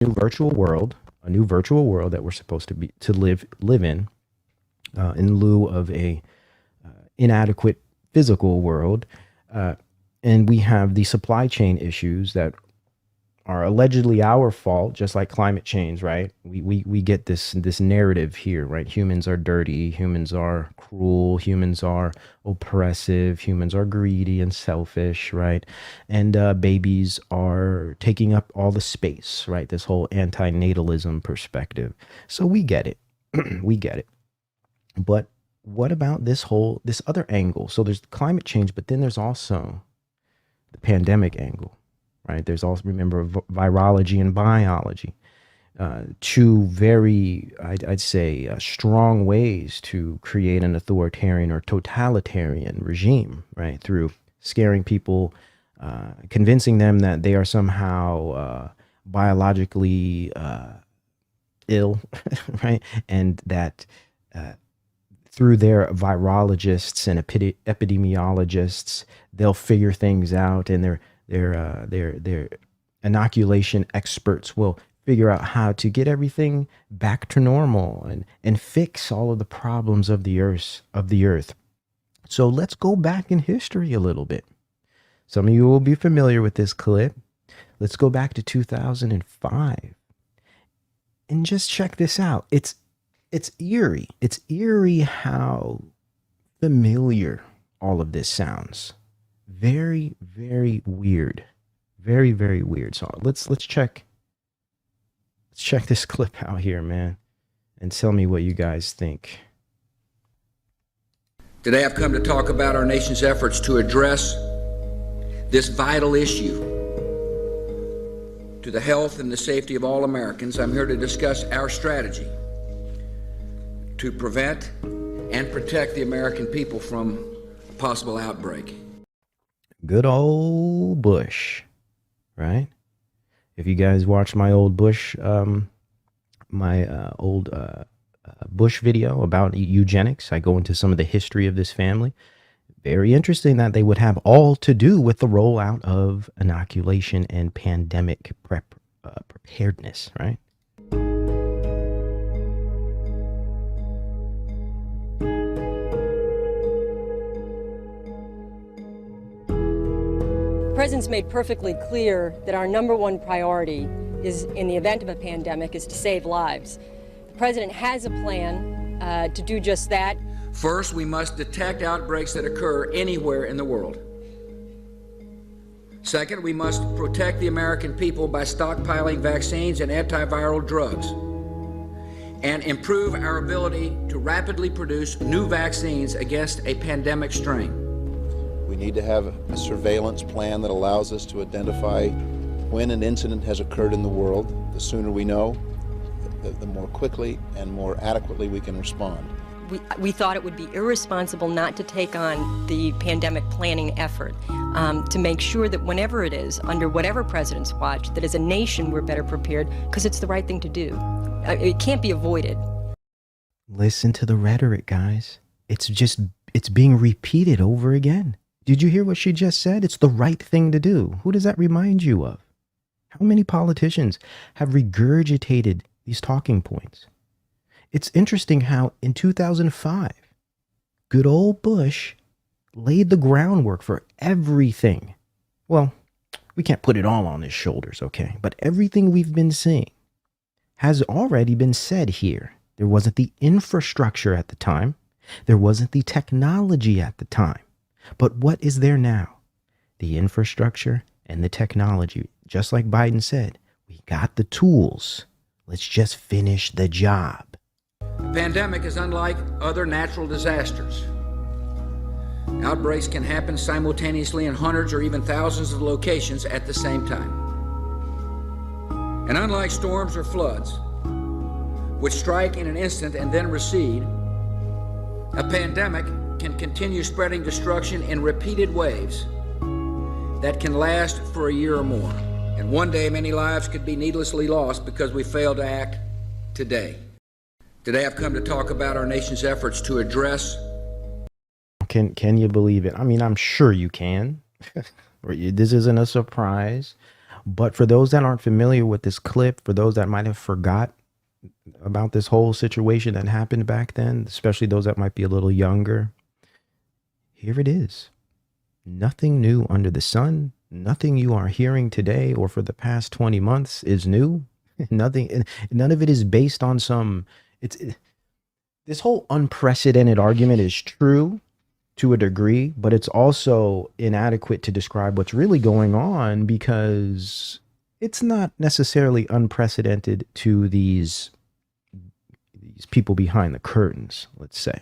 a new virtual world that we're supposed to live in lieu of a inadequate physical world. And we have the supply chain issues that are allegedly our fault, just like climate change, right? We get this narrative here, right? Humans are dirty, humans are cruel, humans are oppressive, humans are greedy and selfish, right? And babies are taking up all the space, right? This whole antinatalism perspective. So we get it. We get it. But what about this other angle? So there's climate change, but then there's also the pandemic angle, right? There's also, remember, virology and biology, two very, I'd say, strong ways to create an authoritarian or totalitarian regime, right? Through scaring people, convincing them that they are somehow biologically ill, right? And that through their virologists and epidemiologists, they'll figure things out, and their inoculation experts will figure out how to get everything back to normal and fix all of the problems of the earth. So let's go back in history a little bit. Some of you will be familiar with this clip. Let's go back to 2005 and just check this out. It's eerie. It's eerie how familiar all of this sounds. Very, very weird. Very, very weird. So let's check this clip out here, man, and tell me what you guys think. Today I've come to talk about our nation's efforts to address this vital issue to the health and the safety of all Americans. I'm here to discuss our strategy to prevent and protect the American people from a possible outbreak. Good old Bush, right? If you guys watch my old Bush, Bush video about eugenics, I go into some of the history of this family. Very interesting that they would have all to do with the rollout of inoculation and pandemic preparedness, right? The President's made perfectly clear that our number one priority is, in the event of a pandemic, is to save lives. The President has a plan to do just that. First, we must detect outbreaks that occur anywhere in the world. Second, we must protect the American people by stockpiling vaccines and antiviral drugs, and improve our ability to rapidly produce new vaccines against a pandemic strain. We need to have a surveillance plan that allows us to identify when an incident has occurred in the world. The sooner we know, the more quickly and more adequately we can respond. We thought it would be irresponsible not to take on the pandemic planning effort to make sure that whenever it is, under whatever president's watch, that as a nation we're better prepared, because it's the right thing to do. It can't be avoided. Listen to the rhetoric, guys. It's being repeated over again. Did you hear what she just said? It's the right thing to do. Who does that remind you of? How many politicians have regurgitated these talking points? It's interesting how in 2005, good old Bush laid the groundwork for everything. Well, we can't put it all on his shoulders, okay? But everything we've been seeing has already been said here. There wasn't the infrastructure at the time. There wasn't the technology at the time. But what is there now? The infrastructure and the technology. Just like Biden said, we got the tools. Let's just finish the job. A pandemic is unlike other natural disasters. Outbreaks can happen simultaneously in hundreds or even thousands of locations at the same time. And unlike storms or floods, which strike in an instant and then recede, a pandemic can continue spreading destruction in repeated waves that can last for a year or more. And one day, many lives could be needlessly lost because we failed to act today. Today, I've come to talk about our nation's efforts to address. Can you believe it? I mean, I'm sure you can. This isn't a surprise. But for those that aren't familiar with this clip, for those that might have forgot about this whole situation that happened back then, especially those that might be a little younger, here it is. Nothing new under the sun. Nothing you are hearing today or for the past 20 months is new. Nothing, none of it is based on this whole unprecedented argument is true to a degree, but it's also inadequate to describe what's really going on, because it's not necessarily unprecedented to these people behind the curtains, let's say.